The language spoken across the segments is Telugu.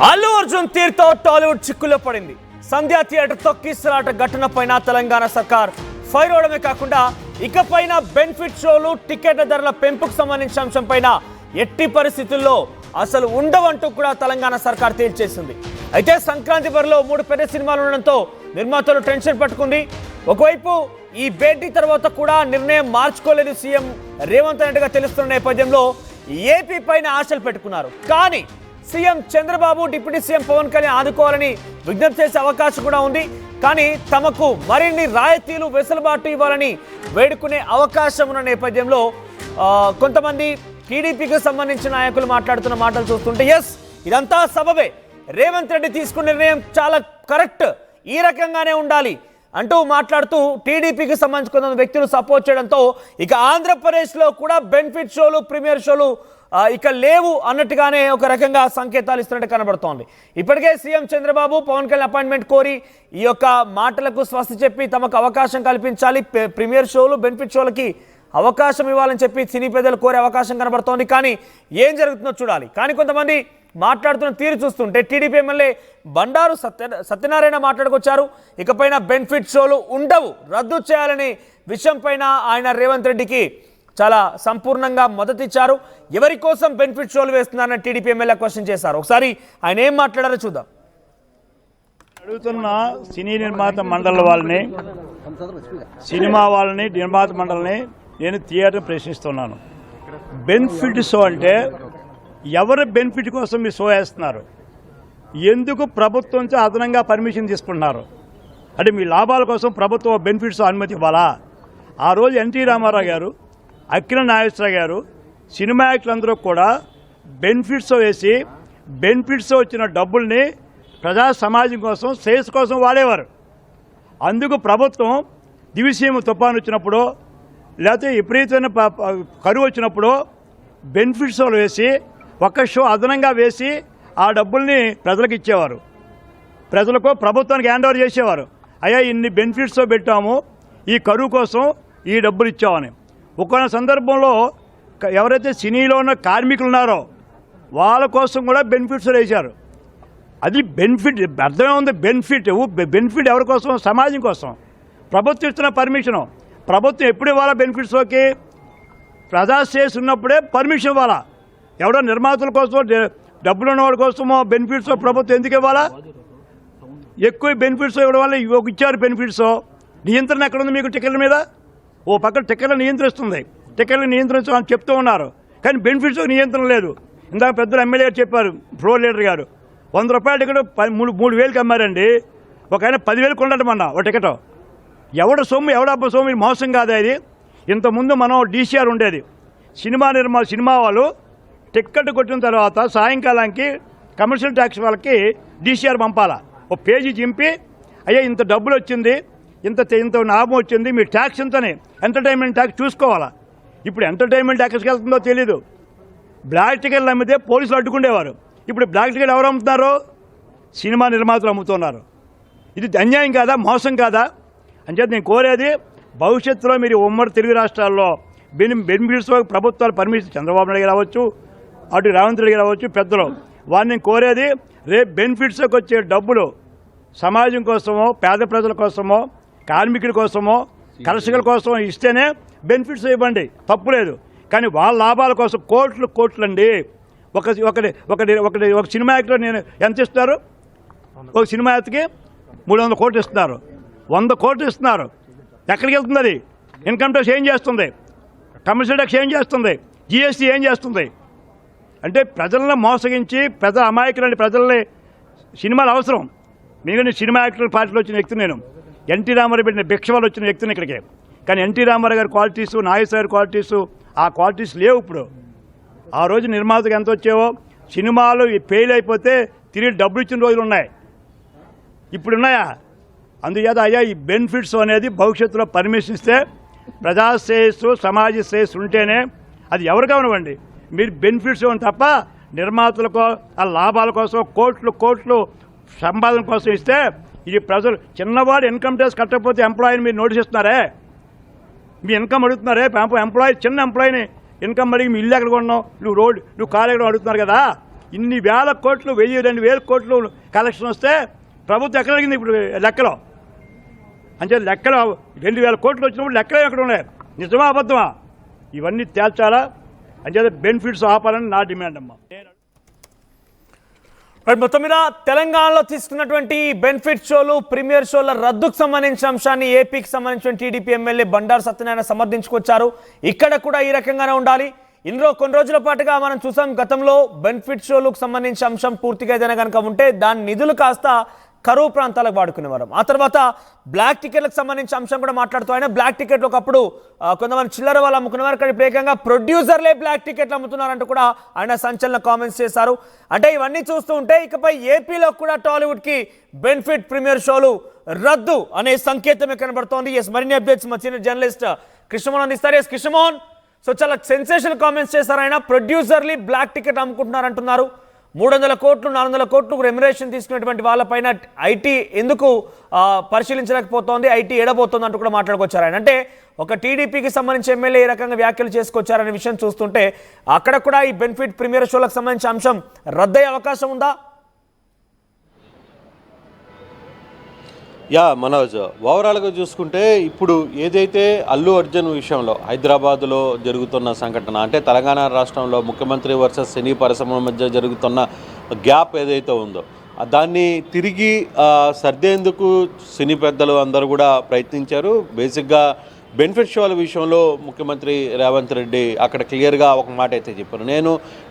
అల్లు అర్జున్ తీరుతో టాలీవుడ్ చిక్కుల్లో పడింది. సంధ్యా థియేటర్ తొక్కిసలాట ఘటనపైన తెలంగాణ సర్కార్ ఫైర్ అవడమే కాకుండా ఇకపైన బెనిఫిట్ షోలు టికెట్ల ధరల పెంపుకు సంబంధించిన అంశంపైన ఎట్టి పరిస్థితుల్లో అసలు ఉండవంటూ కూడా తెలంగాణ సర్కార్ తేల్చేసింది. అయితే సంక్రాంతి బరిలో 3 పెద్ద సినిమాలు ఉండడంతో నిర్మాతలు టెన్షన్ పట్టుకుంది. ఒకవైపు ఈ భేటీ తర్వాత కూడా నిర్ణయం మార్చుకోలేదు సీఎం రేవంత్ రెడ్డిగా తెలుస్తున్న నేపథ్యంలో ఏపీ పైన ఆశలు పెట్టుకున్నారు. కానీ CM Chandrababu deputy CM Pawan Kalyan ఆదుకోవాలని విజ్ఞప్తి చేసే అవకాశం కూడా ఉంది. కానీ తమకు మరిన్ని రాయితీలు వెసులుబాటు ఇవ్వాలని వేడుకునే అవకాశం ఉన్న నేపథ్యంలో కొంతమంది టీడీపీకి సంబంధించిన నాయకులు మాట్లాడుతున్న మాటలు చూస్తుంటే ఎస్ ఇదంతా సబబే, రేవంత్ రెడ్డి తీసుకున్న నిర్ణయం చాలా కరెక్ట్, ఈ రకంగానే ఉండాలి అంటూ మాట్లాడుతూ టీడీపీకి సంబంధించిన కొంత వ్యక్తులు సపోర్ట్ చేయడంతో ఇక ఆంధ్రప్రదేశ్లో కూడా బెనిఫిట్ షోలు ప్రీమియర్ షోలు ఇక లేవు అన్నట్టుగానే ఒక రకంగా సంకేతాలు ఇస్తున్నట్టు కనబడుతోంది. ఇప్పటికే సీఎం చంద్రబాబు పవన్ కళ్యాణ్ అపాయింట్మెంట్ కోరి ఈ యొక్క మాటలకు స్వస్తి చెప్పి తమకు అవకాశం కల్పించాలి, ప్రీమియర్ షోలు బెనిఫిట్ షోలకి అవకాశం ఇవ్వాలని చెప్పి సినీ పెద్దలు కోరే అవకాశం కనబడుతోంది. కానీ ఏం జరుగుతుందో చూడాలి. కానీ కొంతమంది మాట్లాడుతున్న తీరు చూస్తుంటే టీడీపీ ఎమ్మెల్యే బండారు సత్యనారాయణ మాట్లాడుకొచ్చారు. ఇకపైన బెనిఫిట్ షోలు ఉండవు, రద్దు చేయాలనే విషయం పైన ఆయన రేవంత్ రెడ్డికి చాలా సంపూర్ణంగా మద్దతు ఇచ్చారు. ఎవరి కోసం బెనిఫిట్ షోలు వేస్తున్నారని టీడీపీ ఎమ్మెల్యే క్వశ్చన్ చేశారు. ఒకసారి ఆయన ఏం మాట్లాడారో చూద్దాం. అడుగుతున్న సినీ నిర్మాత మండలి వాళ్ళని, సినిమా వాళ్ళని, నిర్మాత మండలిని నేను థియేటర్ ప్రశ్నిస్తున్నాను. బెనిఫిట్ షో అంటే ఎవరి బెనిఫిట్ కోసం మీరు షో వేస్తున్నారు? ఎందుకు ప్రభుత్వం నుంచి అదనంగా పర్మిషన్ తీసుకుంటున్నారు? అంటే మీ లాభాల కోసం ప్రభుత్వం బెనిఫిట్స్ అనుమతి ఇవ్వాలా? ఆ రోజు ఎన్టీ రామారావు గారు, అక్కిన నాగేశ్వరరావు గారు, సినిమా యాక్టర్లందరూ కూడా బెనిఫిట్స్ వేసి బెనిఫిట్స్ వచ్చిన డబ్బుల్ని ప్రజా సమాజం కోసం, శ్రేయస్ కోసం వాడేవారు. అందుకు ప్రభుత్వం దివిసీమ తుఫాను వచ్చినప్పుడు లేకపోతే విపరీతమైన కరువు వచ్చినప్పుడు బెనిఫిట్ షోలు వేసి ఒక షో అదనంగా వేసి ఆ డబ్బుల్ని ప్రజలకు ఇచ్చేవారు. ప్రజలకు ప్రభుత్వానికి హ్యాండ్ ఓవర్ చేసేవారు. అయ్యా ఇన్ని బెనిఫిట్ షో పెట్టాము, ఈ కరువు కోసం ఈ డబ్బులు ఇచ్చామని. ఒక సందర్భంలో ఎవరైతే సినీలో ఉన్న కార్మికులు ఉన్నారో వాళ్ళ కోసం కూడా బెనిఫిట్స్ వేశారు. అది బెనిఫిట్ అర్థమే ఉంది. బెనిఫిట్ ఎవరి కోసం? సమాజం కోసం. ప్రభుత్వం ఇస్తున్న పర్మిషను ప్రభుత్వం ఎప్పుడు ఇవ్వాలా? బెనిఫిట్స్లోకి ప్రజాశ్రేయస్ ఉన్నప్పుడే పర్మిషన్ ఇవ్వాలా. ఎవడో నిర్మాతల కోసం, డబ్బులు ఉన్నవాడి కోసమో బెనిఫిట్స్ ప్రభుత్వం ఎందుకు ఇవ్వాలా? ఎక్కువ బెనిఫిట్స్ ఇవ్వడం వల్ల ఇచ్చారు బెనిఫిట్స్. నియంత్రణ ఎక్కడుంది మీకు టికెట్ల మీద? ఓ పక్కన టికెట్లు నియంత్రిస్తుంది, టికెట్లు నియంత్రించమని చెప్తూ ఉన్నారు, కానీ బెనిఫిట్స్ నియంత్రణ లేదు. ఇందాక పెద్దలు ఎమ్మెల్యే గారు చెప్పారు, ఫ్లోర్ లీడర్ గారు, 100 రూపాయల టికెట్ 3,000కి అమ్మారండి. ఒక ఆయన 10,000 కొనడమన్నా ఒక టికెట్. ఎవడ సొమ్ము, ఎవడబ్బ సొమ్ము? మోసం కాదా ఇది? ఇంతకుముందు మనం డీసీఆర్ ఉండేది. సినిమా వాళ్ళు టికెట్ కొట్టిన తర్వాత సాయంకాలానికి కమర్షియల్ ట్యాక్స్ వాళ్ళకి డీసీఆర్ పంపాలా. ఓ పేజీ చింపి అయ్యా ఇంత డబ్బులు వచ్చింది, ఇంత లాభం వచ్చింది, మీ ట్యాక్స్ ఇంతనే, ఎంటర్టైన్మెంట్ ట్యాక్స్ చూసుకోవాలా. ఇప్పుడు ఎంటర్టైన్మెంట్ ట్యాక్స్కి వెళ్తుందో తెలీదు. బ్లాక్ టికెట్లు అమ్మితే పోలీసులు అడ్డుకునేవారు. ఇప్పుడు బ్లాక్ టికెట్ ఎవరు అమ్ముతున్నారు? సినిమా నిర్మాతలు అమ్ముతున్నారు. ఇది అన్యాయం కాదా? మోసం కాదా? అంచేత నేను కోరేది, భవిష్యత్తులో మీరు ఉమ్మడి తెలుగు రాష్ట్రాల్లో బెనిఫిట్స్ ప్రభుత్వాలు పర్మిషన్, చంద్రబాబు నాయుడు రావచ్చు, అటు రేవంత్ రెడ్డి రావచ్చు, పెద్దలు వారిని నేను కోరేది, రేపు బెనిఫిట్స్కి వచ్చే డబ్బులు సమాజం కోసమో, పేద ప్రజల కోసమో, కార్మికుల కోసమో, కర్షకుల కోసమో ఇస్తేనే బెనిఫిట్స్ ఇవ్వండి, తప్పులేదు. కానీ వాళ్ళ లాభాల కోసం కోట్లండి. ఒక సినిమా యాక్టర్ నేను ఎంత ఇస్తారు? ఒక సినిమా యాక్టర్కి 300 కోట్లు ఇస్తున్నారు, 100 కోట్లు ఇస్తున్నారు. ఎక్కడికి వెళ్తుంది అది? ఇన్కమ్ ట్యాక్స్ ఏం చేస్తుంది? కమర్షియల్ ట్యాక్స్ ఏం చేస్తుంది? జిఎస్టీ ఏం చేస్తుంది? అంటే ప్రజలను మోసగించి అమాయకులని ప్రజల్ని సినిమాలు అవసరం. మిగిలిన సినిమా యాక్టర్ పార్టీలో వచ్చిన వ్యక్తి నేను. ఎన్టీ రామారావు పెట్టిన భిక్ష వాళ్ళు వచ్చిన వ్యక్తిని ఇక్కడికి. కానీ ఎన్టీ రామారావు గారి క్వాలిటీసు, నాగేశ్వర గారి క్వాలిటీసు, ఆ క్వాలిటీస్ లేవు ఇప్పుడు. ఆ రోజు నిర్మాతకు ఎంత వచ్చేవో, సినిమాలు ఫెయిల్ అయిపోతే తిరిగి డబ్బులు ఇచ్చిన రోజులు ఉన్నాయి, ఇప్పుడు ఉన్నాయా? అందుచేత అయ్యా ఈ బెనిఫిట్స్ అనేది భవిష్యత్తులో పర్మిషన్ ఇస్తే ప్రజాశ్రేయస్సు, సమాజ శ్రేయస్సు ఉంటేనే అది ఎవరు కానివ్వండి. మీరు బెనిఫిట్స్ ఇవ్వండి తప్ప నిర్మాతలకో ఆ లాభాల కోసం కోట్లు సంపాదన కోసం ఇస్తే ఇది ప్రజలు. చిన్నవాడు ఇన్కమ్ ట్యాక్స్ కట్టకపోతే ఎంప్లాయీని మీరు నోటీస్ ఇస్తున్నారే, మీ ఇన్కమ్ అడుగుతున్నారే. ఎంప్లాయీ, చిన్న ఎంప్లాయీని ఇన్కమ్ అడిగి మీ ఇల్లు ఎక్కడ కొన్నావు, నువ్వు కారు ఎక్కడ అడుగుతున్నారు కదా. ఇన్ని వేల కోట్లు 1000-2000 కోట్లు కలెక్షన్ వస్తే ప్రభుత్వం ఎక్కడ జరిగింది ఇప్పుడు లెక్కలో? అంటే లెక్కలో 2000 కోట్లు వచ్చినప్పుడు లెక్కలు ఎక్కడ ఉన్నాయి? నిజమా అబద్ధమా? ఇవన్నీ తేల్చాలా? అంటే బెనిఫిట్స్ ఆపాలని నా డిమాండ్ అమ్మా. మొత్తం మీద తెలంగాణలో తీసుకున్నటువంటి బెనిఫిట్ షోలు, ప్రీమియర్ షోల రద్దుకు సంబంధించిన అంశాన్ని ఏపీకి సంబంధించిన టీడీపీ ఎమ్మెల్యే బండారు సత్యనారాయణ సమర్థించుకొచ్చారు. ఇక్కడ కూడా ఈ రకంగానే ఉండాలి. ఇందులో కొన్ని రోజుల పాటుగా మనం చూసాం, గతంలో బెనిఫిట్ షోలకు సంబంధించిన అంశం పూర్తిగా ఏదైనా కనుక ఉంటే దాని నిధులు కాస్త కరువు ప్రాంతాలకు వాడుకునేవారు. ఆ తర్వాత బ్లాక్ టికెట్లకు సంబంధించిన అంశం కూడా మాట్లాడుతూ ఆయన బ్లాక్ టికెట్లు ఒకప్పుడు కొంతమంది చిల్లర వాళ్ళు అమ్ముకునేవారు, కానీ ఇప్పుడు ఏకంగా ప్రొడ్యూసర్లే బ్లాక్ టికెట్లు అమ్ముతున్నారంటూ కూడా ఆయన సంచలన కామెంట్స్ చేశారు. అంటే ఇవన్నీ చూస్తూ ఉంటే ఇకపై ఏపీలో కూడా టాలీవుడ్కి బెనిఫిట్ ప్రీమియర్ షోలు రద్దు అనే సంకేతమే కనబడుతోంది. ఎస్, మరిన్ని అప్డేట్స్ మా సీనియర్ జర్నలిస్ట్ కృష్ణమోహన్ అందిస్తారు. ఎస్ కృష్ణమోహన్, సో చాలా సెన్సేషనల్ కామెంట్స్ చేశారు ఆయన. ప్రొడ్యూసర్లీ బ్లాక్ టికెట్ అమ్ముకుంటున్నారు అంటున్నారు. 300 కోట్లు 400 కోట్లు రెమ్యునరేషన్ తీసుకున్నటువంటి వాళ్ళపైన ఐటీ ఎందుకు పరిశీలించలేకపోతోంది, ఐటీ ఎడబోతోంది అంటూ కూడా మాట్లాడుకొచ్చారు ఆయన. అంటే ఒక టీడీపీకి సంబంధించి ఎమ్మెల్యే ఈ రకంగా వ్యాఖ్యలు చేసుకొచ్చారనే విషయం చూస్తుంటే అక్కడ కూడా ఈ బెనిఫిట్ ప్రీమియర్ షోలకు సంబంధించిన అంశం రద్దయ్యే అవకాశం ఉందా? మనోజ్, ఓవరాల్గా చూసుకుంటే ఇప్పుడు ఏదైతే అల్లు అర్జున్ విషయంలో హైదరాబాద్లో జరుగుతున్న సంఘటన, అంటే తెలంగాణ రాష్ట్రంలో ముఖ్యమంత్రి వర్సెస్ సినీ పరిశ్రమ మధ్య జరుగుతున్న గ్యాప్ ఏదైతే ఉందో దాన్ని తిరిగి సర్దేందుకు సినీ పెద్దలు అందరూ కూడా ప్రయత్నించారు. బేసిక్గా బెనిఫిట్ షోల విషయంలో ముఖ్యమంత్రి రేవంత్ రెడ్డి అక్కడ క్లియర్గా ఒక మాట అయితే చెప్పారు.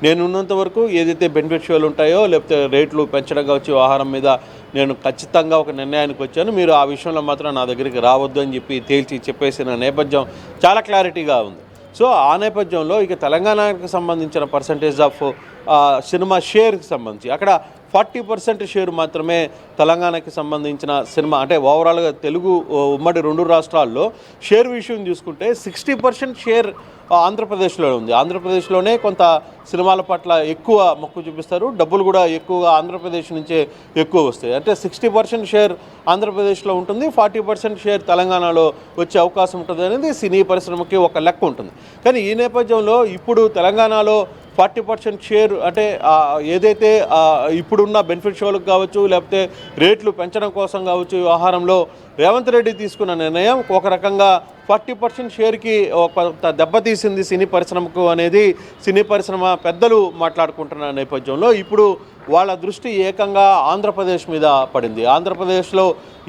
నేను ఉన్నంత వరకు ఏదైతే బెనిఫిట్ షోలు ఉంటాయో లేకపోతే రేట్లు పెంచడం కావచ్చు, ఆహారం మీద నేను ఖచ్చితంగా ఒక నిర్ణయానికి వచ్చాను, మీరు ఆ విషయంలో మాత్రం నా దగ్గరికి రావద్దు అని తేల్చి చెప్పేసిన నేపథ్యం చాలా క్లారిటీగా ఉంది. సో ఆ నేపథ్యంలో ఇక తెలంగాణకు సంబంధించిన పర్సంటేజ్ ఆఫ్ సినిమా షేర్కి సంబంధించి అక్కడ 40% షేర్ మాత్రమే తెలంగాణకి సంబంధించిన సినిమా, అంటే ఓవరాల్గా తెలుగు ఉమ్మడి 2 రాష్ట్రాల్లో షేర్ విషయం చూసుకుంటే 60% షేర్ ఆంధ్రప్రదేశ్లో ఉంది. ఆంధ్రప్రదేశ్లోనే కొంత సినిమాల పట్ల ఎక్కువ మొక్కు చూపిస్తారు, డబ్బులు కూడా ఎక్కువగా ఆంధ్రప్రదేశ్ నుంచే ఎక్కువ వస్తాయి. అంటే 60% షేర్ ఆంధ్రప్రదేశ్లో ఉంటుంది, 40% షేర్ తెలంగాణలో వచ్చే అవకాశం ఉంటుంది అనేది సినీ పరిశ్రమకి ఒక లెక్క ఉంటుంది. కానీ ఈ నేపథ్యంలో ఇప్పుడు తెలంగాణలో 40% షేర్ అంటే ఏదైతే ఇప్పుడున్న బెనిఫిట్ షోలకు కావచ్చు లేకపోతే రేట్లు పెంచడం కోసం కావచ్చు వ్యవహారంలో రేవంత్ రెడ్డి తీసుకున్న నిర్ణయం ఒక రకంగా 40% షేర్కి కొంత దెబ్బతీసింది సినీ పరిశ్రమకు అనేది సినీ పరిశ్రమ పెద్దలు మాట్లాడుకుంటున్న నేపథ్యంలో ఇప్పుడు వాళ్ళ దృష్టి ఏకంగా ఆంధ్రప్రదేశ్ మీద పడింది. ఆంధ్రప్రదేశ్లో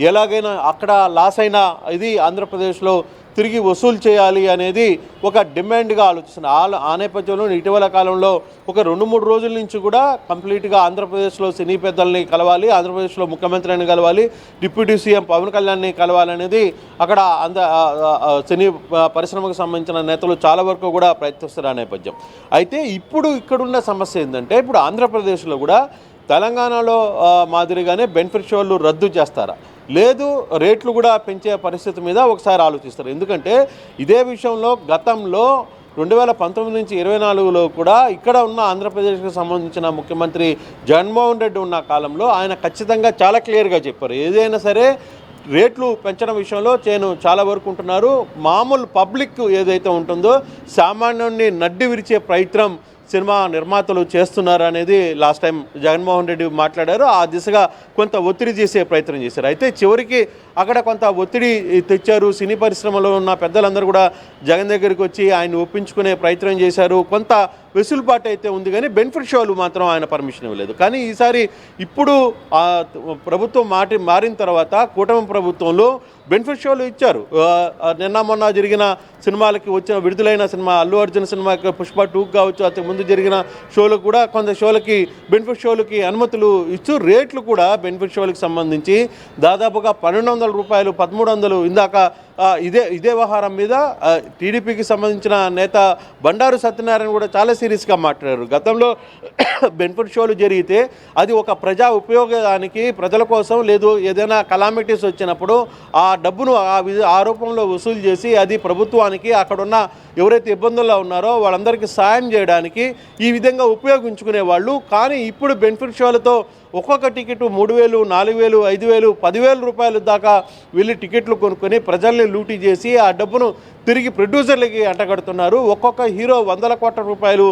ఎలాగైనా అక్కడ లాస్ అయినా ఇది ఆంధ్రప్రదేశ్లో తిరిగి వసూలు చేయాలి అనేది ఒక డిమాండ్గా ఆలోచిస్తున్నారు. ఆ నేపథ్యంలో ఇటీవల కాలంలో ఒక 2-3 రోజుల నుంచి కూడా కంప్లీట్గా ఆంధ్రప్రదేశ్లో సినీ పెద్దల్ని కలవాలి, ఆంధ్రప్రదేశ్లో ముఖ్యమంత్రిని కలవాలి, డిప్యూటీ సీఎం పవన్ కళ్యాణ్ని కలవాలనేది అక్కడ సినీ పరిశ్రమకు సంబంధించిన నేతలు చాలా వరకు కూడా ప్రయత్నిస్తున్న నేపథ్యం. అయితే ఇప్పుడు ఇక్కడున్న సమస్య ఏంటంటే ఇప్పుడు ఆంధ్రప్రదేశ్లో కూడా తెలంగాణలో మాదిరిగానే బెనిఫిట్ షోలు రద్దు చేస్తారా, లేదు రేట్లు కూడా పెంచే పరిస్థితి మీద ఒకసారి ఆలోచిస్తారు. ఎందుకంటే ఇదే విషయంలో గతంలో 2019 నుంచి 2024లో కూడా ఇక్కడ ఉన్న ఆంధ్రప్రదేశ్కి సంబంధించిన ముఖ్యమంత్రి జగన్మోహన్ రెడ్డి ఉన్న కాలంలో ఆయన ఖచ్చితంగా చాలా క్లియర్గా చెప్పారు, ఏదైనా సరే రేట్లు పెంచడం విషయంలో చాలా వరకు ఉంటున్నారు, మామూలు పబ్లిక్ ఏదైతే ఉంటుందో సామాన్యుడిని నడ్డి విరిచే ప్రయత్నం సినిమా నిర్మాతలు చేస్తున్నారు అనేది లాస్ట్ టైం జగన్మోహన్ రెడ్డి మాట్లాడారు. ఆ దిశగా కొంత ఒత్తిడి చేసే ప్రయత్నం చేశారు. అయితే చివరికి అక్కడ కొంత ఒత్తిడి తెచ్చారు, సినీ పరిశ్రమలో ఉన్న పెద్దలందరూ కూడా జగన్ దగ్గరికి వచ్చి ఆయన ఒప్పించుకునే ప్రయత్నం చేశారు. కొంత వెసులుబాటు అయితే ఉంది, కానీ బెనిఫిట్ షోలు మాత్రం ఆయన పర్మిషన్ ఇవ్వలేదు. కానీ ఈసారి ఇప్పుడు ప్రభుత్వం మారిన తర్వాత కూటమి ప్రభుత్వంలో బెనిఫిట్ షోలు ఇచ్చారు. నిన్న మొన్న జరిగిన సినిమాలకి విడుదలైన సినిమా అల్లు అర్జున్ సినిమా పుష్ప 2 కావచ్చు, అంతకు ముందు జరిగిన షోలకు కూడా కొంత షోలకి బెనిఫిట్ షోలకి అనుమతులు ఇచ్చు. రేట్లు కూడా బెనిఫిట్ షోలకు సంబంధించి దాదాపుగా 1200 రూపాయలు 1300 ఇందాక ఇదే వ్యవహారం మీద టీడీపీకి సంబంధించిన నేత బండారు సత్యనారాయణ కూడా చాలా సీరియస్గా మాట్లాడారు. గతంలో బెనిఫిట్ షోలు జరిగితే అది ఒక ప్రజా ఉపయోగానికి ప్రజల కోసం లేదు ఏదైనా కలామిటీస్ వచ్చినప్పుడు ఆ డబ్బును ఆ రూపంలో వసూలు చేసి అది ప్రభుత్వానికి అక్కడున్న ఎవరైతే ఇబ్బందుల్లో ఉన్నారో వాళ్ళందరికీ సాయం చేయడానికి ఈ విధంగా ఉపయోగించుకునేవాళ్ళు. కానీ ఇప్పుడు బెనిఫిట్ షోలతో ఒక్కొక్క టికెట్ 3,000, 4,000, 5,000, 10,000 రూపాయల దాకా వెళ్ళి టికెట్లు కొనుక్కొని ప్రజల్ని లూటీ చేసి ఆ డబ్బును తిరిగి ప్రొడ్యూసర్లకి అంటగడుతున్నారు. ఒక్కొక్క హీరో 100 కోట్ల రూపాయలు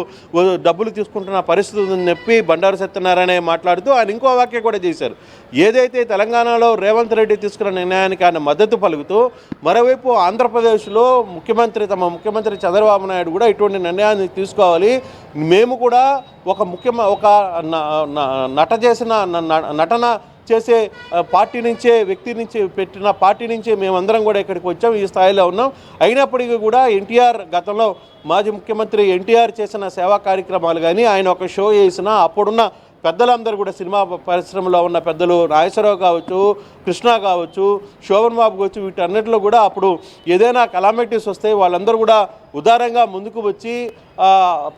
డబ్బులు తీసుకుంటున్న పరిస్థితి ఉందని చెప్పి బండారు సత్యనారాయణ మాట్లాడుతూ ఆయన ఇంకో వ్యాఖ్య కూడా చేశారు. ఏదైతే తెలంగాణలో రేవంత్ రెడ్డి తీసుకున్న నిర్ణయానికి ఆయన మద్దతు పలుకుతూ మరోవైపు ఆంధ్రప్రదేశ్లో తమ ముఖ్యమంత్రి చంద్రబాబు నాయుడు కూడా ఇటువంటి నిర్ణయాన్ని తీసుకోవాలి, మేము కూడా ఒక నటన చేసే పార్టీ నుంచే వ్యక్తి నుంచి పెట్టిన పార్టీ నుంచే మేమందరం కూడా ఇక్కడికి వచ్చాం, ఈ స్థాయిలో ఉన్నాం. అయినప్పటికీ కూడా ఎన్టీఆర్ గతంలో మాజీ ముఖ్యమంత్రి ఎన్టీఆర్ చేసిన సేవా కార్యక్రమాలు కానీ ఆయన ఒక షో చేసిన అప్పుడున్న పెద్దలందరూ కూడా సినిమా పరిశ్రమలో ఉన్న పెద్దలు నాగేశ్వరరావు కావచ్చు, కృష్ణ కావచ్చు, శోభన్ బాబు కావచ్చు, వీటన్నిటిలో కూడా అప్పుడు ఏదైనా కలామిటీస్ వస్తే వాళ్ళందరూ కూడా ఉదారంగా ముందుకు వచ్చి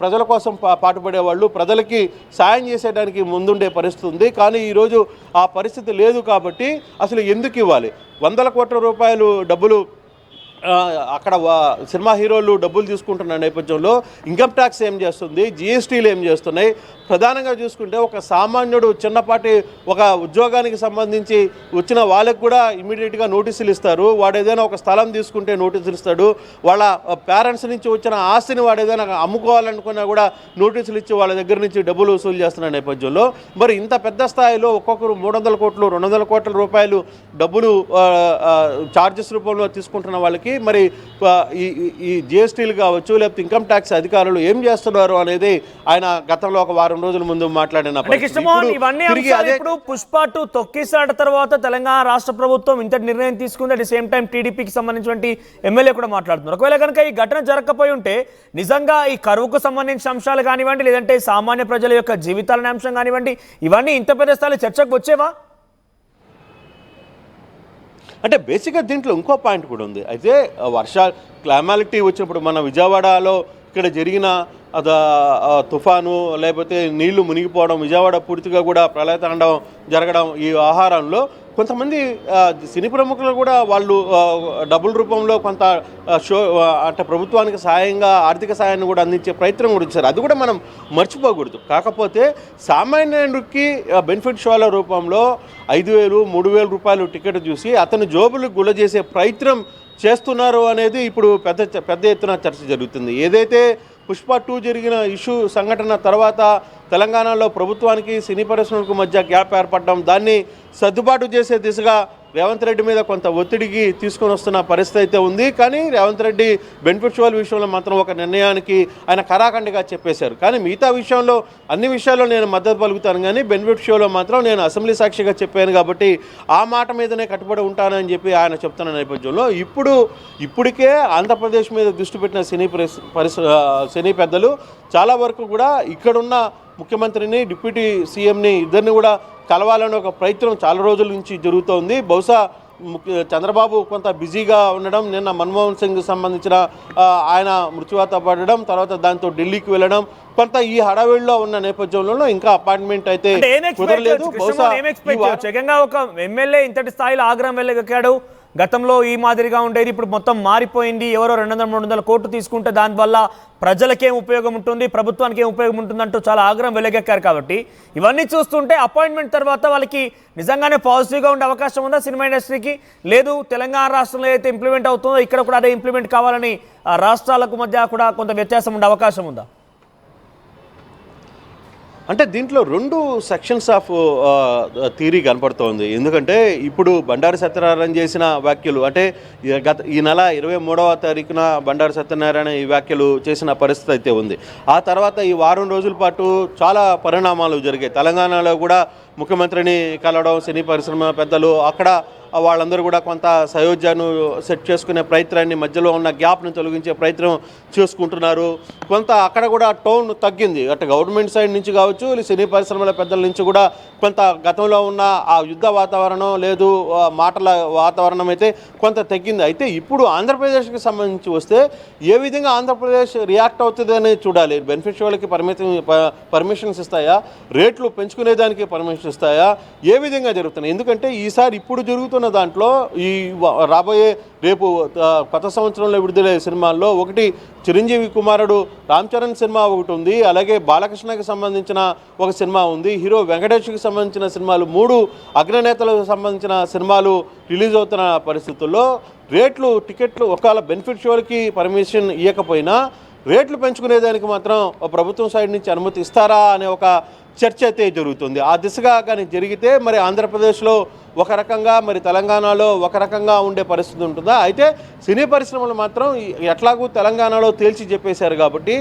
ప్రజల కోసం పాటుపడేవాళ్ళు, ప్రజలకి సాయం చేసేయడానికి ముందుండే పరిస్థితి ఉంది. కానీ ఈరోజు ఆ పరిస్థితి లేదు. కాబట్టి అసలు ఎందుకు ఇవ్వాలి? 100 కోట్ల రూపాయలు డబ్బులు అక్కడ సినిమా హీరోలు డబ్బులు తీసుకుంటున్న నేపథ్యంలో ఇన్కమ్ ట్యాక్స్ ఏం చేస్తుంది, జిఎస్టీలు ఏం చేస్తున్నాయి? ప్రధానంగా చూసుకుంటే ఒక సామాన్యుడు చిన్నపాటి ఒక ఉద్యోగానికి సంబంధించి వచ్చిన వాళ్ళకి కూడా ఇమీడియట్గా నోటీసులు ఇస్తారు. వాడు ఏదైనా ఒక స్థలం తీసుకుంటే నోటీసులు ఇస్తాడు. వాళ్ళ పేరెంట్స్ నుంచి వచ్చిన ఆస్తిని వాడు ఏదైనా అమ్ముకోవాలనుకున్నా కూడా నోటీసులు ఇచ్చి వాళ్ళ దగ్గర నుంచి డబ్బులు వసూలు చేస్తున్న నేపథ్యంలో మరి ఇంత పెద్ద స్థాయిలో ఒక్కొక్కరు 300 కోట్లు 200 కోట్ల రూపాయలు డబ్బులు ఛార్జెస్ రూపంలో తీసుకుంటున్న వాళ్ళకి మరి ఈ జిఎస్టీలు కావచ్చు లేకపోతే ఇన్కమ్ ట్యాక్స్ అధికారులు ఏం చేస్తున్నారు అనేది ఆయన గతంలో ఒక వారం రోజుల ముందు మాట్లాడిన ఇప్పుడు పుష్ప 2 తొక్కిసాట తర్వాత తెలంగాణ రాష్ట్ర ప్రభుత్వం ఇంతటి నిర్ణయం తీసుకుంది. అట్ ది సేమ్ టైం టీడీపీకి సంబంధించినటువంటి ఎమ్మెల్యే కూడా మాట్లాడుతున్నారు. ఒకవేళ కనుక ఈ ఘటన జరగకపోయి ఉంటే నిజంగా ఈ కరువుకు సంబంధించిన అంశాలు కానివ్వండి, లేదంటే సామాన్య ప్రజల యొక్క జీవితాలనే అంశం కానివ్వండి, ఇవన్నీ ఇంత పెద్ద స్థాయిలో చర్చకు వచ్చేవా? అంటే బేసిక్గా దీంట్లో ఇంకో పాయింట్ కూడా ఉంది. అయితే క్లైమాలిటీ వచ్చినప్పుడు మన విజయవాడలో ఇక్కడ జరిగిన తుఫాను లేకపోతే నీళ్లు మునిగిపోవడం, విజయవాడ పూర్తిగా కూడా ప్రళయతాండవం జరగడం, ఈ ఆహారంలో కొంతమంది సినీ ప్రముఖులు కూడా వాళ్ళు డబ్బుల రూపంలో కొంత అంటే ప్రభుత్వానికి సాయంగా ఆర్థిక సాయాన్ని కూడా అందించే ప్రయత్నం కూడా ఇచ్చారు. అది కూడా మనం మర్చిపోకూడదు. కాకపోతే సామాన్యుడికి బెనిఫిట్ షోల రూపంలో 5,000, 3,000 రూపాయలు టికెట్ చూసి అతను జోబులు గుల్ల చేసే ప్రయత్నం చేస్తున్నారు అనేది ఇప్పుడు పెద్ద ఎత్తున చర్చ జరుగుతుంది. ఏదైతే పుష్ప 2 జరిగిన సంఘటన తర్వాత తెలంగాణలో ప్రభుత్వానికి సినీ పరిశ్రమలకు మధ్య గ్యాప్ ఏర్పడడం, దాన్ని సర్దుబాటు చేసే దిశగా రేవంత్ రెడ్డి మీద కొంత ఒత్తిడికి తీసుకొని వస్తున్న పరిస్థితి అయితే ఉంది. కానీ రేవంత్ రెడ్డి బెనిఫిట్ షోల విషయంలో మాత్రం ఒక నిర్ణయానికి ఆయన కరాఖండిగా చెప్పేశారు. కానీ మిగతా విషయంలో అన్ని విషయాల్లో నేను మద్దతు పలుకుతాను, కానీ బెనిఫిట్ షోలో మాత్రం నేను అసెంబ్లీ సాక్షిగా చెప్పాను కాబట్టి ఆ మాట మీదనే కట్టుబడి ఉంటానని చెప్పి ఆయన చెప్తున్న నేపథ్యంలో ఇప్పటికే ఆంధ్రప్రదేశ్ మీద దృష్టి పెట్టిన సినీ పెద్దలు చాలా వరకు కూడా ఇక్కడున్న ముఖ్యమంత్రిని, డిప్యూటీ సీఎంని ఇద్దరిని కూడా కలవాలని ఒక ప్రయత్నం చాలా రోజుల నుంచి జరుగుతోంది. బహుశా చంద్రబాబు కొంత బిజీగా ఉండడం, నిన్న మన్మోహన్ సింగ్ సంబంధించిన ఆయన మృత్యువాత పడడం, తర్వాత దాంతో ఢిల్లీకి వెళ్ళడం, కొంత ఈ హడావిడిలో ఉన్న నేపథ్యంలో ఇంకా అపాయింట్మెంట్ అయితే కుదరలేదు. బహుశా ఒక ఎమ్మెల్యే ఇంతటి స్థాయిలో ఆగ్రహం వెళ్ళగక్కాడు. గతంలో ఈ మాదిరిగా ఉండేది, ఇప్పుడు మొత్తం మారిపోయింది. ఎవరో 200-300 కోట్లు తీసుకుంటే దానివల్ల ప్రజలకేం ఉపయోగం ఉంటుంది, ప్రభుత్వానికి ఏం ఉపయోగం ఉంటుంది అంటూ చాలా ఆగ్రహం వెలగెక్కారు. కాబట్టి ఇవన్నీ చూస్తుంటే అపాయింట్మెంట్ తర్వాత వాళ్ళకి నిజంగానే పాజిటివ్గా ఉండే అవకాశం ఉందా సినిమా ఇండస్ట్రీకి? లేదు తెలంగాణ రాష్ట్రంలో అయితే ఇంప్లిమెంట్ అవుతుందో ఇక్కడ కూడా అదే ఇంప్లిమెంట్ కావాలని రాష్ట్రాలకు మధ్య కూడా కొంత వ్యత్యాసం ఉండే అవకాశం ఉందా? అంటే దీంట్లో 2 సెక్షన్స్ ఆఫ్ థియరీ కనపడుతోంది. ఎందుకంటే ఇప్పుడు బండారు సత్యనారాయణ చేసిన వ్యాఖ్యలు, అంటే ఈ నెల 23వ తారీఖున బండారు సత్యనారాయణ ఈ వ్యాఖ్యలు చేసిన పరిస్థితి అయితే ఉంది. ఆ తర్వాత ఈ వారం రోజుల పాటు చాలా పరిణామాలు జరిగాయి. తెలంగాణలో కూడా ముఖ్యమంత్రిని కలవడం, సినీ పరిశ్రమ పెద్దలు అక్కడ వాళ్ళందరూ కూడా కొంత సయోధ్యను సెట్ చేసుకునే ప్రయత్నాన్ని, మధ్యలో ఉన్న గ్యాప్ను తొలగించే ప్రయత్నం చేసుకుంటున్నారు. కొంత అక్కడ కూడా టోన్ తగ్గింది, అటు గవర్నమెంట్ సైడ్ నుంచి కావచ్చు, సినీ పరిశ్రమల పెద్దల నుంచి కూడా కొంత గతంలో ఉన్న ఆ యుద్ధ వాతావరణం లేదు, మాటల వాతావరణం అయితే కొంత తగ్గింది. అయితే ఇప్పుడు ఆంధ్రప్రదేశ్కి సంబంధించి వస్తే ఏ విధంగా ఆంధ్రప్రదేశ్ రియాక్ట్ అవుతుంది అని చూడాలి. బెనిఫిట్ షోలకి పర్మిషన్స్ ఇస్తాయా, రేట్లు పెంచుకునేదానికి పర్మిషన్ ఇస్తాయా, ఏ విధంగా జరుగుతున్నాయి? ఎందుకంటే ఈసారి ఇప్పుడు జరుగుతున్న తీసుకున్న దాంట్లో ఈ రాబోయే రేపు కొత్త సంవత్సరంలో విడుదలయ్యే సినిమాల్లో ఒకటి చిరంజీవి కుమారుడు రామ్ చరణ్ సినిమా ఒకటి ఉంది, అలాగే బాలకృష్ణకి సంబంధించిన ఒక సినిమా ఉంది, హీరో వెంకటేష్కి సంబంధించిన సినిమాలు 3 అగ్రనేతలకు సంబంధించిన సినిమాలు రిలీజ్ అవుతున్న పరిస్థితుల్లో రేట్లు టికెట్లు ఒకవేళ బెనిఫిట్ షోలకి పర్మిషన్ ఇవ్వకపోయినా రేట్లు పెంచుకునేదానికి మాత్రం ప్రభుత్వం సైడ్ నుంచి అనుమతి ఇస్తారా అనే ఒక చర్చ అయితే జరుగుతుంది. ఆ దిశగా కానీ జరిగితే మరి ఆంధ్రప్రదేశ్లో ఒక రకంగా మరి తెలంగాణలో ఒక రకంగా ఉండే పరిస్థితి ఉంటుందా? అయితే సినీ పరిశ్రమలు మాత్రం ఎట్లాగూ తెలంగాణలో తేల్చి చెప్పేశారు కాబట్టి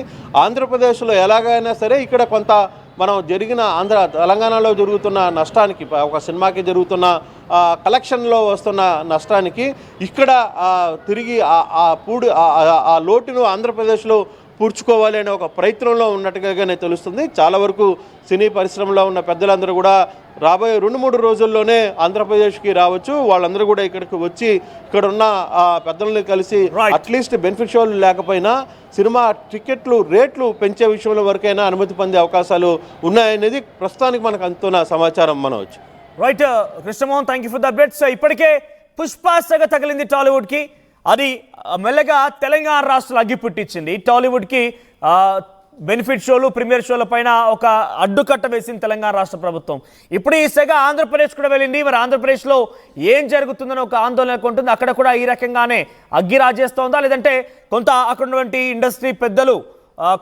ఆంధ్రప్రదేశ్లో ఎలాగైనా సరే ఇక్కడ కొంత మనం జరిగిన తెలంగాణలో జరుగుతున్న నష్టానికి, ఒక సినిమాకి జరుగుతున్న కలెక్షన్లో వస్తున్న నష్టానికి ఇక్కడ తిరిగి ఆ లోటును ఆంధ్రప్రదేశ్లో పూడ్చుకోవాలి అనే ఒక ప్రయత్నంలో ఉన్నట్టుగానే తెలుస్తుంది. చాలా వరకు సినీ పరిశ్రమలో ఉన్న పెద్దలందరూ కూడా రాబోయే 2-3 రోజుల్లోనే ఆంధ్రప్రదేశ్కి రావచ్చు. వాళ్ళందరూ కూడా ఇక్కడికి వచ్చి ఇక్కడ ఉన్న పెద్దల్ని కలిసి అట్లీస్ట్ బెనిఫిట్ షోలు లేకపోయినా సినిమా టికెట్లు రేట్లు పెంచే విషయంలో వరకైనా అనుమతి పొందే అవకాశాలు ఉన్నాయనేది ప్రస్తుతానికి మనకు అందుతున్న సమాచారం మనవచ్చు. Right Krishnamohan, thank you for the updates. ఇప్పటికే పుష్పాసగ తగిలింది టాలీవుడ్కి. అది మెల్లగా తెలంగాణ రాష్ట్రాలు అగ్గిపుట్టించింది. టాలీవుడ్కి బెనిఫిట్ షోలు, ప్రీమియర్ షోల పైన ఒక అడ్డుకట్ట వేసింది తెలంగాణ రాష్ట్ర ప్రభుత్వం. ఇప్పుడు ఈ సెగ ఆంధ్రప్రదేశ్ కూడా వెళ్ళింది. మరి ఆంధ్రప్రదేశ్లో ఏం జరుగుతుందని ఒక ఆందోళన ఉంటుంది. అక్కడ కూడా ఈ రకంగానే అగ్గి రాజేస్తోందా, లేదంటే కొంత అక్కడ ఉన్నటువంటి ఇండస్ట్రీ పెద్దలు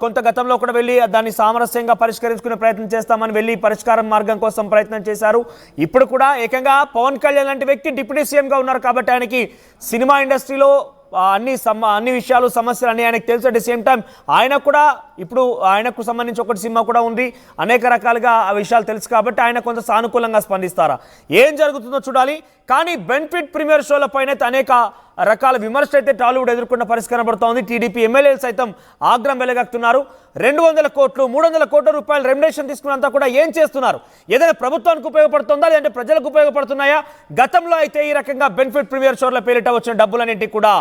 కొంత గతంలో కూడా వెళ్ళి దాన్ని సామరస్యంగా పరిష్కరించుకునే ప్రయత్నం చేస్తామని వెళ్ళి పరిష్కారం మార్గం కోసం ప్రయత్నం చేశారు. ఇప్పుడు కూడా ఏకంగా పవన్ కళ్యాణ్ లాంటి వ్యక్తి డిప్యూటీ సీఎంగా ఉన్నారు కాబట్టి ఆయనకి సినిమా ఇండస్ట్రీలో అన్ని విషయాలు, సమస్యలు అన్నీ ఆయనకు తెలుసు. అట్ ది సేమ్ టైం ఆయన కూడా ఇప్పుడు ఆయనకు సంబంధించి ఒకటి సినిమా కూడా ఉంది, అనేక రకాలుగా ఆ విషయాలు తెలుసు కాబట్టి ఆయన కొంత సానుకూలంగా స్పందిస్తారా, ఏం జరుగుతుందో చూడాలి. కానీ బెనిఫిట్ ప్రీమియర్ షోల పైన అనేక రకాల విమర్శలు అయితే టాలీవుడ్ ఎదుర్కొన్న పరిష్కారం పడుతోంది. టీడీపీ ఎమ్మెల్యేలు సైతం ఆగ్రహం వెలగక్కుతున్నారు. 200 కోట్లు 300 కోట్ల రూపాయలు రెమ్యునరేషన్ తీసుకున్నంతా కూడా ఏం చేస్తున్నారు? ఏదైనా ప్రభుత్వానికి ఉపయోగపడుతుందా, లేదంటే ప్రజలకు ఉపయోగపడుతున్నాయా? గతంలో అయితే ఈ రకంగా బెనిఫిట్ ప్రీమియర్ షోల పేరిట వచ్చిన డబ్బులన్నింటినీ కూడా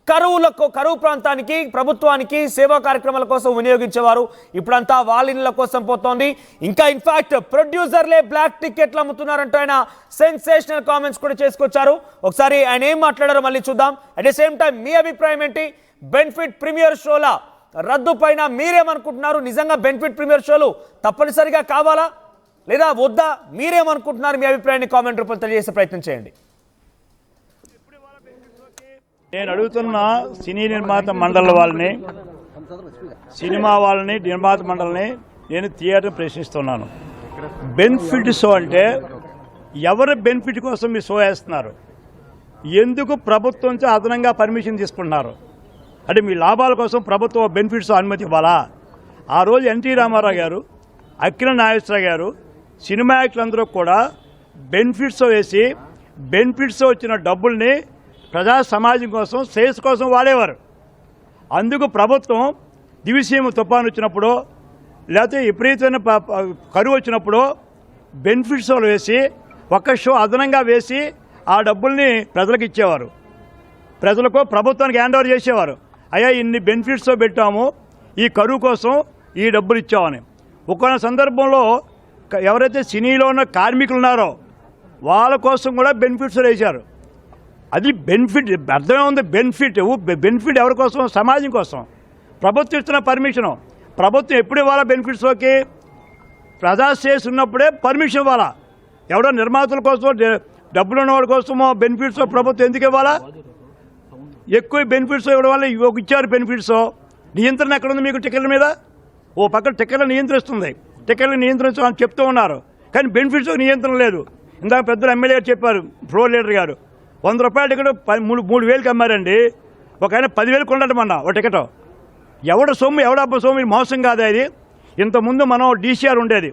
కరువు ప్రాంతానికి, ప్రభుత్వానికి సేవా కార్యక్రమాల కోసం వినియోగించేవారు. ఇప్పుడంతా వాళ్ళ ఇళ్ళ కోసం పోతోంది. ఇంకా ఇన్ఫాక్ట్ ప్రొడ్యూసర్లే బ్లాక్ టికెట్లు అమ్ముతున్నారంటూ ఆయన సెన్సేషనల్ కామెంట్స్ కూడా చేసుకొచ్చారు. ఒకసారి ఆయన ఏం మాట్లాడారో మళ్ళీ చూద్దాం. అట్ ది సేమ్ టైం మీ అభిప్రాయం ఏంటి? బెనిఫిట్ ప్రీమియర్ షోల రద్దు పైన మీరేమనుకుంటున్నారు? నిజంగా బెనిఫిట్ ప్రీమియర్ షోలు తప్పనిసరిగా కావాలా లేదా వద్దా? మీరేమనుకుంటున్నారు? మీ అభిప్రాయాన్ని కామెంట్ రూపంలో తెలియజేసే ప్రయత్నం చేయండి. నేను అడుగుతున్న సినీ నిర్మాత మండలి వాళ్ళని, సినిమా వాళ్ళని, నిర్మాత మండలిని నేను థియేటర్ ప్రశ్నిస్తున్నాను. బెనిఫిట్ షో అంటే ఎవరి బెనిఫిట్ కోసం మీరు షో వేస్తున్నారు? ఎందుకు ప్రభుత్వం నుంచి అదనంగా పర్మిషన్ తీసుకుంటున్నారు? అంటే మీ లాభాల కోసం ప్రభుత్వం బెనిఫిట్ షో అనుమతి ఇవ్వాలా? ఆ రోజు ఎన్టీ రామారావు గారు, అక్కినేని నాగేశ్వరరావు గారు, సినిమా యాక్టర్లందరూ కూడా బెనిఫిట్ షో వేసి బెనిఫిట్ షో వచ్చిన డబ్బుల్ని ప్రజా సమాజం కోసం, శ్రేయస్ కోసం వాడేవారు. అందుకు ప్రభుత్వం దివిసీమ తుఫాను వచ్చినప్పుడు, లేకపోతే విపరీతమైన కరువు వచ్చినప్పుడు బెనిఫిట్ షోలు వేసి ఒక్క షో అదనంగా వేసి ఆ డబ్బుల్ని ప్రజలకు ఇచ్చేవారు. ప్రజలకు, ప్రభుత్వానికి హ్యాండ్ ఓవర్ చేసేవారు. అయ్యా ఇన్ని బెనిఫిట్ షో పెట్టాము, ఈ కరువు కోసం ఈ డబ్బులు ఇచ్చామని. ఒక సందర్భంలో ఎవరైతే సినీలో ఉన్న కార్మికులు ఉన్నారో వాళ్ళ కోసం కూడా బెనిఫిట్ షోలు వేశారు. అది బెనిఫిట్, అర్థమే ఉంది. బెనిఫిట్ ఎవరి కోసం? సమాజం కోసం. ప్రభుత్వం ఇస్తున్న పర్మిషను ప్రభుత్వం ఎప్పుడు ఇవ్వాలా? బెనిఫిట్ షోకి ప్రజాశ్రేయస్ ఉన్నప్పుడే పర్మిషన్ ఇవ్వాలా. ఎవడో నిర్మాతల కోసం, డబ్బులు ఉన్నవాడి కోసమో బెనిఫిట్ షో ప్రభుత్వం ఎందుకు ఇవ్వాలా? ఎక్కువ బెనిఫిట్ షో ఇవ్వడం వల్ల ఇచ్చారు బెనిఫిట్ షో. నియంత్రణ ఎక్కడుంది మీకు టికెట్ల మీద? ఓ పక్కన టికెట్లు నియంత్రిస్తుంది, టికెట్లు నియంత్రించమని చెప్తూ ఉన్నారు, కానీ బెనిఫిట్ షో నియంత్రణ లేదు. ఇందాక పెద్దలు ఎమ్మెల్యే గారు చెప్పారు, ప్రో లీడర్ గారు, 100 రూపాయల టికెట్ 3,000కి అమ్మారండి. ఒక ఆయన 10,000 కొనడమన్నా ఒక టికెట్. ఎవడ సొమ్ము, ఎవడబ్బ సొమ్ము? మోసం కాదా ఇది? ఇంతకుముందు మనం డీసీఆర్ ఉండేది.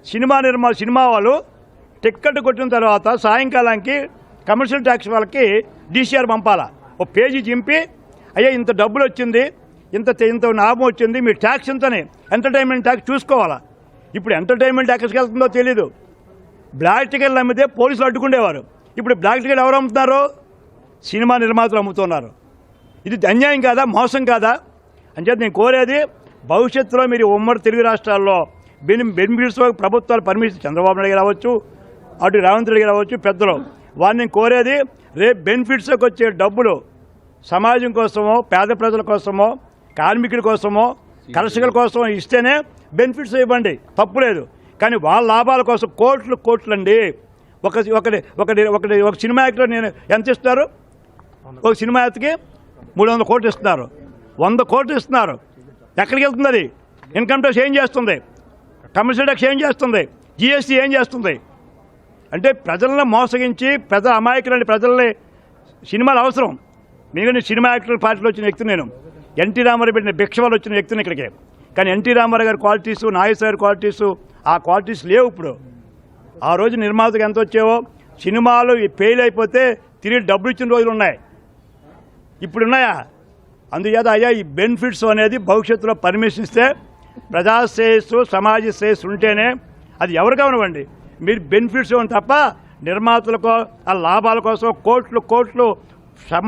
సినిమా వాళ్ళు టికెట్ కొట్టిన తర్వాత సాయంకాలానికి కమర్షియల్ ట్యాక్స్ వాళ్ళకి డీసీఆర్ పంపాలా. ఒక పేజీ చింపి, అయ్యా ఇంత డబ్బులు వచ్చింది, ఇంత లాభం వచ్చింది, మీ ట్యాక్స్ ఇంతనే, ఎంటర్టైన్మెంట్ ట్యాక్స్ చూసుకోవాలా. ఇప్పుడు ఎంటర్టైన్మెంట్ ట్యాక్స్కి వెళ్తుందో తెలీదు. బ్లాక్ టికెట్లు అమ్మితే పోలీసులు అడ్డుకుండేవారు. ఇప్పుడు బ్లాక్ టికెట్ ఎవరు అమ్ముతున్నారు? సినిమా నిర్మాతలు అమ్ముతున్నారు. ఇది అన్యాయం కాదా? మోసం కాదా? అంచేత నేను కోరేది, భవిష్యత్తులో మీరు ఉమ్మడి తెలుగు రాష్ట్రాల్లో బెనిఫిట్స్ ప్రభుత్వాలు పర్మిషన్, చంద్రబాబు నాయుడు కావచ్చు, అటు రేవంత్ రెడ్డి కావచ్చు, పెద్దలు వారిని కోరేది రేపు బెనిఫిట్స్కి వచ్చే డబ్బులు సమాజం కోసమో, పేద ప్రజల కోసమో, కార్మికుల కోసమో, కర్షకుల కోసం ఇస్తేనే బెనిఫిట్స్ ఇవ్వండి, తప్పులేదు. కానీ వాళ్ళ లాభాల కోసం కోట్లు అండి. ఒక సినిమా యాక్టర్ నేను ఎంత ఇస్తారు? ఒక సినిమా యాక్టర్కి 300 కోట్లు ఇస్తున్నారు, 100 కోట్లు ఇస్తున్నారు. ఎక్కడికి వెళ్తుంది అది? ఇన్కమ్ ట్యాక్స్ ఏం చేస్తుంది? కమర్షియల్ ట్యాక్స్ ఏం చేస్తుంది? జిఎస్టీ ఏం చేస్తుంది? అంటే ప్రజలను మోసగించి అమాయకులని ప్రజల్ని సినిమాలు అవసరం. నేను సినిమా యాక్టర్ పార్టీలో వచ్చిన వ్యక్తి, నేను ఎన్టీ రామారావు పెట్టిన భిక్ష వల్ల వచ్చిన వ్యక్తిని ఇక్కడికి. కానీ ఎన్టీ రామారావు గారి క్వాలిటీసు, నాగేశ్వర గారి క్వాలిటీసు, ఆ క్వాలిటీస్ లేవు ఇప్పుడు. ఆ రోజు నిర్మాతకు ఎంత వచ్చేవో, సినిమాలు ఫెయిల్ అయిపోతే తిరిగి డబ్బులు ఇచ్చిన రోజులు ఉన్నాయి, ఇప్పుడు ఉన్నాయా? అందుచేత అయ్యా ఈ బెనిఫిట్స్ అనేది భవిష్యత్తులో పర్మిషన్ ఇస్తే ప్రజా శ్రేయస్సు, సమాజ శ్రేయస్సు ఉంటేనే అది ఎవరు కానివ్వండి, మీరు బెనిఫిట్స్ తప్ప నిర్మాతలకు ఆ లాభాల కోసం కోట్లు